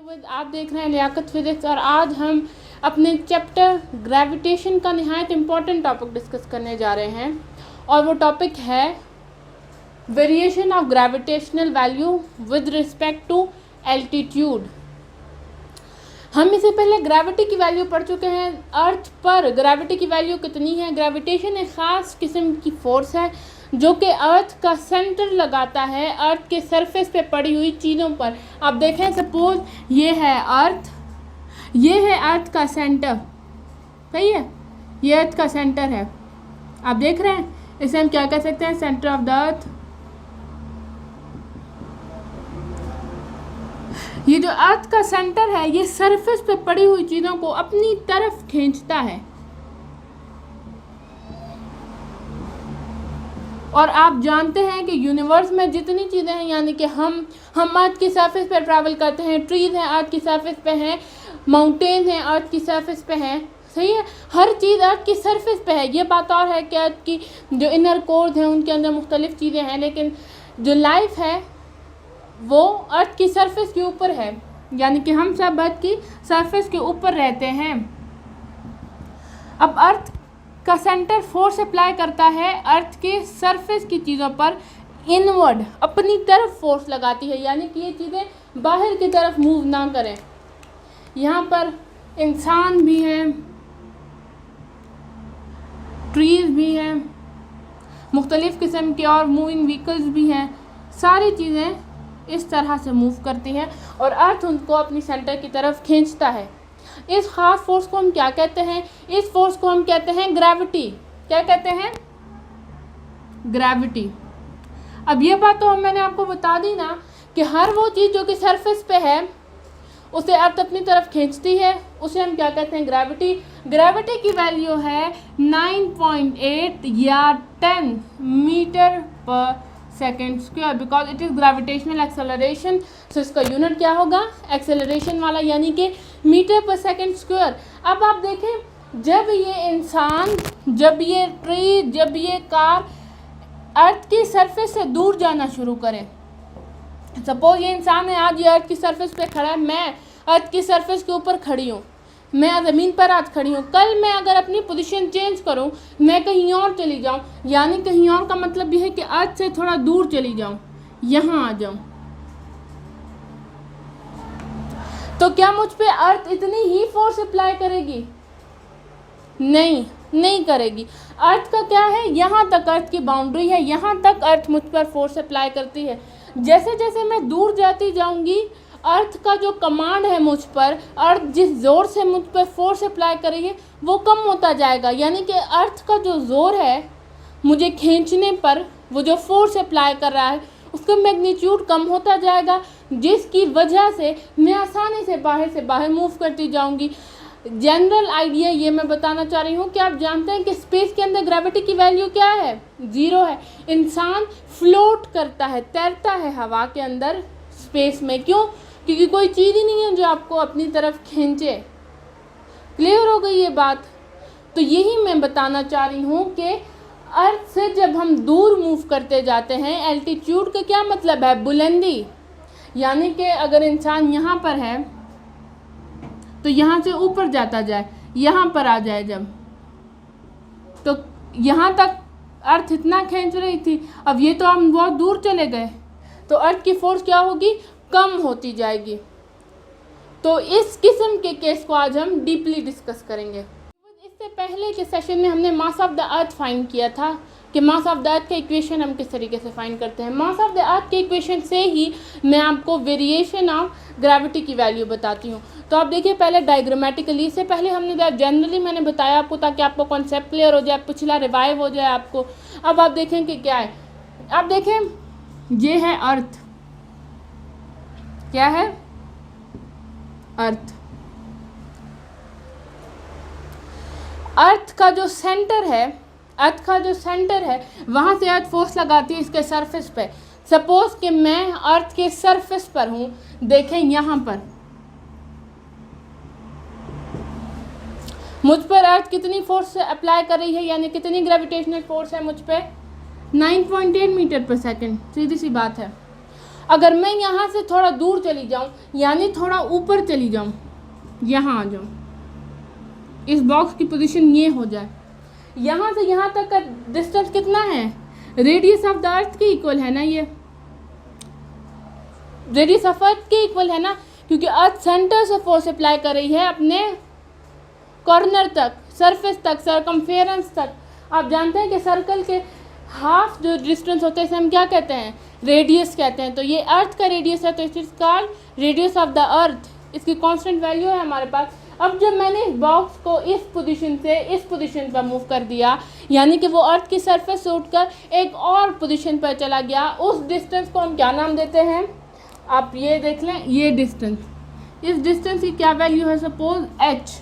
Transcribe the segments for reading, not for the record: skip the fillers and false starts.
With आप देख रहे हैं लियाकत फिजिक्स और आज हम अपने चैप्टर ग्रेविटेशन का निहायत इम्पॉर्टेंट टॉपिक डिस्कस करने जा रहे हैं और वो टॉपिक है variation of gravitational value with respect to altitude. हम इससे पहले ग्रेविटी की वैल्यू पढ़ चुके हैं। अर्थ पर ग्रेविटी की वैल्यू कितनी है। ग्रेविटेशन एक ख़ास किस्म की फोर्स है जो कि अर्थ का सेंटर लगाता है अर्थ के सरफेस पे पड़ी हुई चीज़ों पर। आप देखें, सपोज ये है अर्थ, ये है अर्थ का सेंटर, सही है, ये अर्थ का सेंटर है। आप देख रहे हैं, इसे हम क्या कह सकते हैं, सेंटर ऑफ द अर्थ। ये जो अर्थ का सेंटर है ये सरफेस पे पड़ी हुई चीज़ों को अपनी तरफ खींचता है। और आप जानते हैं कि यूनिवर्स में जितनी चीज़ें हैं, यानी कि हम अर्थ की सरफेस पर ट्रैवल करते हैं, ट्रीज़ हैं अर्थ की सरफेस पे हैं, माउंटेन हैं अर्थ की सरफेस पे हैं, सही है, हर चीज़ अर्थ की सरफेस पे है। ये बात और है कि अर्थ की जो इनर कोर्स हैं उनके अंदर मुख्तलिफ चीज़ें हैं, लेकिन जो लाइफ है वो अर्थ की सरफेस के ऊपर है, यानी कि हम सब अर्थ की सरफेस के ऊपर रहते हैं। अब अर्थ का सेंटर फोर्स अप्लाई करता है अर्थ के सरफेस की चीज़ों पर, इनवर्ड अपनी तरफ फोर्स लगाती है, यानी कि ये चीज़ें बाहर की तरफ मूव ना करें। यहाँ पर इंसान भी हैं, ट्रीज़ भी हैं, मुख्तलिफ़ किस्म के और मूविंग व्हीकल्स भी हैं। सारी चीज़ें इस तरह से मूव करती हैं और अर्थ उनको अपनी सेंटर की तरफ खींचता है। इस ख़ास फोर्स को हम क्या कहते हैं, इस फोर्स को हम कहते हैं ग्रेविटी। क्या कहते हैं, ग्रेविटी। अब ये बात तो मैंने आपको बता दी ना कि हर वो चीज़ जो कि सरफेस पे है उसे अर्थ अपनी तरफ खींचती है, उसे हम क्या कहते हैं, ग्रेविटी। ग्रेविटी की वैल्यू है 9.8 या 10 metre per second square, because it is gravitational acceleration. So इसका यूनिट क्या होगा, एक्सेलरेशन वाला, यानी कि मीटर पर सेकेंड स्क्वायर। अब आप देखें, जब ये इंसान, जब ये ट्री, जब ये कार अर्थ की सरफेस से दूर जाना शुरू करें, सपोज ये इंसान है, आज ये अर्थ की सरफेस पे खड़ा है, मैं अर्थ की सरफेस के ऊपर खड़ी हूँ, मैं ज़मीन पर आज खड़ी हूँ, कल मैं अगर अपनी पोजीशन चेंज करूँ, मैं कहीं और चली जाऊँ, यानी कहीं और का मतलब यह है कि अर्थ से थोड़ा दूर चली जाऊँ, यहाँ आ जाऊँ, तो क्या मुझ पे अर्थ इतनी ही फोर्स अप्लाई करेगी? नहीं करेगी। अर्थ का क्या है, यहाँ तक अर्थ की बाउंड्री है, यहाँ तक अर्थ मुझ पर फोर्स अप्लाई करती है। जैसे जैसे मैं दूर जाती जाऊँगी, अर्थ का जो कमांड है मुझ पर, अर्थ जिस ज़ोर से मुझ पर फोर्स अप्लाई करेगी वो कम होता जाएगा, यानी कि अर्थ का जो ज़ोर है मुझे खींचने पर, वो जो फोर्स अप्लाई कर रहा है उसका मैग्नीट्यूड कम होता जाएगा, जिसकी वजह से मैं आसानी से बाहर मूव करती जाऊंगी। जनरल आइडिया ये मैं बताना चाह रही हूँ कि आप जानते हैं कि स्पेस के अंदर ग्रेविटी की वैल्यू क्या है, 0 है। इंसान फ्लोट करता है, तैरता है हवा के अंदर स्पेस में। क्यों? क्योंकि कोई चीज़ ही नहीं है जो आपको अपनी तरफ खींचे। क्लियर हो गई ये बात? तो यही मैं बताना चाह रही हूँ कि अर्थ से जब हम दूर मूव करते जाते हैं, एल्टीट्यूड का क्या मतलब है, बुलंदी, यानी कि अगर इंसान यहाँ पर है तो यहाँ से ऊपर जाता जाए, यहाँ पर आ जाए जब, तो यहाँ तक अर्थ इतना खींच रही थी, अब ये तो हम बहुत दूर चले गए, तो अर्थ की फोर्स क्या होगी, कम होती जाएगी। तो इस किस्म के केस को आज हम डीपली डिस्कस करेंगे। इससे पहले के सेशन में हमने मास ऑफ द अर्थ फाइंड किया था कि मास ऑफ द अर्थ का इक्वेशन हम किस तरीके से फाइंड करते हैं। मास ऑफ द अर्थ के इक्वेशन से ही मैं आपको वेरिएशन ऑफ ग्रेविटी की वैल्यू बताती हूँ। तो आप देखिए, पहले डायग्रामेटिकली, इससे पहले हमने जनरली मैंने बताया आपको ताकि आपको कॉन्सेप्ट क्लियर हो जाए, पिछला रिवाइव हो जाए आपको। अब आप देखें कि क्या है, आप देखें ये है अर्थ, क्या है, अर्थ। अर्थ का जो सेंटर है, अर्थ का जो सेंटर है वहाँ से अर्थ फोर्स लगाती है इसके सरफेस पे। सपोज कि मैं अर्थ के सरफेस पर हूँ, देखें यहाँ पर मुझ पर अर्थ कितनी फोर्स अप्लाई कर रही है, यानी कितनी ग्रेविटेशनल फोर्स है मुझ पे, 9.8 मीटर पर सेकेंड, सीधी सी बात है। अगर मैं यहाँ से थोड़ा दूर चली जाऊँ, यानी थोड़ा ऊपर चली जाऊँ, यहाँ आ जाऊँ, इस बॉक्स की पोजीशन ये हो जाए, यहाँ से यहाँ तक का डिस्टेंस कितना है, रेडियस ऑफ द अर्थ के इक्वल है ना, ये रेडियस ऑफ अर्थ के इक्वल है ना, क्योंकि अर्थ सेंटर से फोर्स अप्लाई कर रही है अपने कॉर्नर तक, सरफेस तक, सरकमफेरेंस तक। आप जानते हैं कि सर्कल के हाफ जो डिस्टेंस होता है इसे हम क्या कहते हैं, रेडियस कहते हैं। तो ये अर्थ का रेडियस है, तो it is called radius of the अर्थ, इसकी कांस्टेंट वैल्यू है हमारे पास। अब जब मैंने इस बॉक्स को इस पोजीशन से इस पोजीशन पर मूव कर दिया, यानी कि वो अर्थ की सरफेस से उठकर एक और पोजीशन पर चला गया, उस डिस्टेंस को हम क्या नाम देते हैं, आप ये देख लें, ये डिस्टेंस, इस डिस्टेंस की क्या वैल्यू है, सपोज h।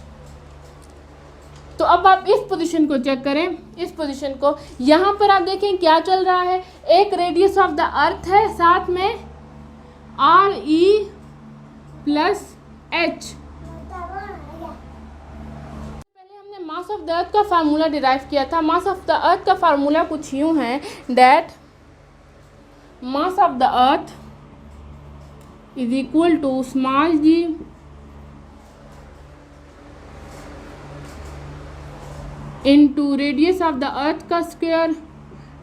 तो अब आप इस पोजीशन को चेक करें, इस पोजीशन को, यहाँ पर आप देखें क्या चल रहा है, एक रेडियस ऑफ द अर्थ है, साथ में RE प्लस H। पहले हमने मास ऑफ द अर्थ का फार्मूला डिराइव किया था। मास ऑफ द अर्थ का फार्मूला कुछ यूँ है, that mass of the earth is equal to small g into radius of the earth का square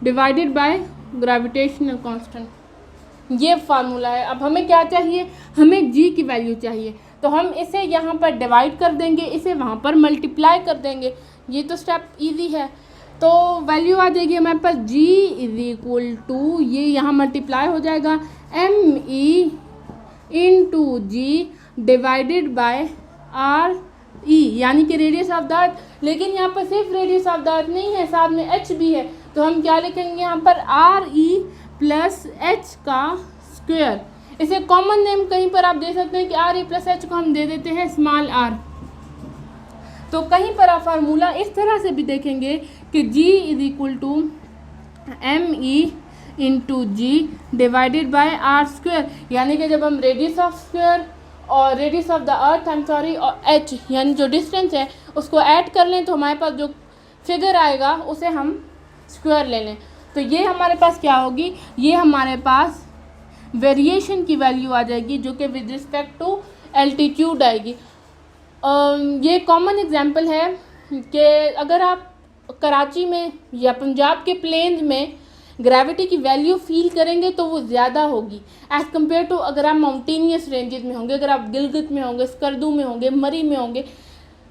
divided by gravitational constant. ये फार्मूला है। अब हमें क्या चाहिए, हमें g की वैल्यू चाहिए, तो हम इसे यहाँ पर डिवाइड कर देंगे, इसे वहाँ पर मल्टीप्लाई कर देंगे। ये तो स्टेप इजी है। तो वैल्यू आ जाएगी हमारे पास g इज इक्वल टू, ये यहाँ मल्टीप्लाई हो जाएगा, ME into G divided by RE, यानी कि रेडियस ऑफ द अर्थ। लेकिन यहाँ पर सिर्फ रेडियस ऑफ द अर्थ नहीं है, साथ में h भी है, तो हम क्या लिखेंगे यहाँ पर RE प्लस h का स्क्वायर। इसे कॉमन नेम कहीं पर आप दे सकते हैं कि RE प्लस h को हम दे देते हैं स्मॉल r। तो कहीं पर आप फार्मूला इस तरह से भी देखेंगे कि g is equal to ME into G divided by R square, यानी कि जब हम रेडियस ऑफ स्क्वायर और रेडियस ऑफ द अर्थ और h यानी जो डिस्टेंस है उसको ऐड कर लें, तो हमारे पास जो फिगर आएगा उसे हम स्क्वायर ले लें, तो ये हमारे पास क्या होगी, ये हमारे पास वेरिएशन की वैल्यू आ जाएगी, जो कि विद रिस्पेक्ट टू एल्टीट्यूड आएगी। ये कॉमन एग्जांपल है कि अगर आप कराची में या पंजाब के प्लेन्स में ग्रेविटी की वैल्यू फील करेंगे तो वो ज़्यादा होगी एज़ कम्पेयर टू अगर आप माउंटेनियस रेंजेस में होंगे, अगर आप गिलगित में होंगे, स्कर्दू में होंगे, मरी में होंगे,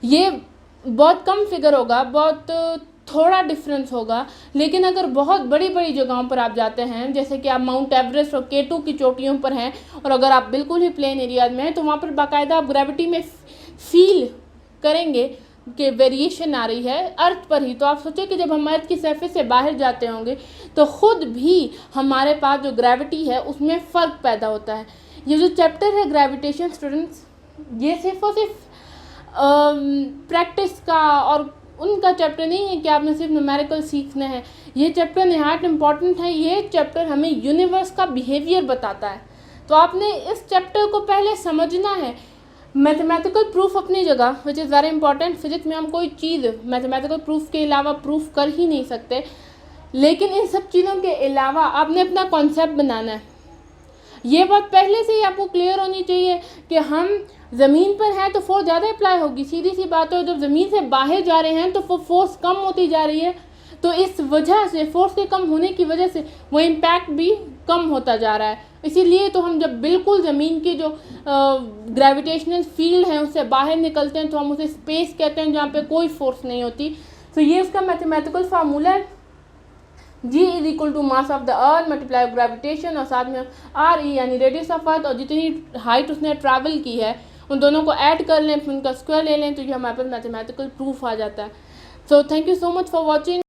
ये बहुत कम फिगर होगा, बहुत थोड़ा डिफरेंस होगा। लेकिन अगर बहुत बड़ी बड़ी जगहों पर आप जाते हैं, जैसे कि आप माउंट एवरेस्ट और K2 की चोटियों पर हैं, और अगर आप बिल्कुल ही प्लेन एरियाज में हैं, तो वहाँ पर बाकायदा आप ग्रेविटी में फील करेंगे कि वेरिएशन आ रही है अर्थ पर ही। तो आप सोचें कि जब हम अर्थ की सरफेस से बाहर जाते होंगे तो ख़ुद भी हमारे पास जो ग्रेविटी है उसमें फ़र्क पैदा होता है। ये जो चैप्टर है ग्रेविटेशन स्टूडेंट्स, ये सिर्फ और सिर्फ प्रैक्टिस का और उनका चैप्टर नहीं है कि आपने सिर्फ न्यूमेरिकल सीखना है। ये चैप्टर नहायत इम्पॉर्टेंट है। ये चैप्टर हमें यूनिवर्स का बिहेवियर बताता है, तो आपने इस चैप्टर को पहले समझना है। मैथमेटिकल प्रूफ अपनी जगह which is very important. Physics में हम कोई चीज़ मैथमेटिकल प्रूफ के अलावा प्रूफ कर ही नहीं सकते, लेकिन इन सब चीज़ों के अलावा आपने अपना कॉन्सेप्ट बनाना है। ये बात पहले से ही आपको क्लियर होनी चाहिए कि हम ज़मीन पर हैं तो फोर्स ज़्यादा अप्लाई होगी, सीधी सी बात है। जब ज़मीन से बाहर जा रहे हैं तो वो फोर्स कम होती जा रही है, तो इस वजह से फोर्स के कम होने की वजह से वो इम्पैक्ट भी कम होता जा रहा है। इसीलिए तो हम जब बिल्कुल ज़मीन की जो ग्रेविटेशनल फील्ड है उससे बाहर निकलते हैं तो हम उसे स्पेस कहते हैं, जहाँ पे कोई फोर्स नहीं होती। तो ये उसका मैथमेटिकल फार्मूला है, G is equal to mass of the earth multiply gravitation, और साथ में RE यानी रेडियस ऑफ अर्थ, और जितनी हाइट उसने ट्रैवल की है उन दोनों को ऐड कर लें, फिर उनका स्क्वायर ले लें, तो ये हमारे पास मैथमेटिकल प्रूफ आ जाता है। So thank you so much for watching.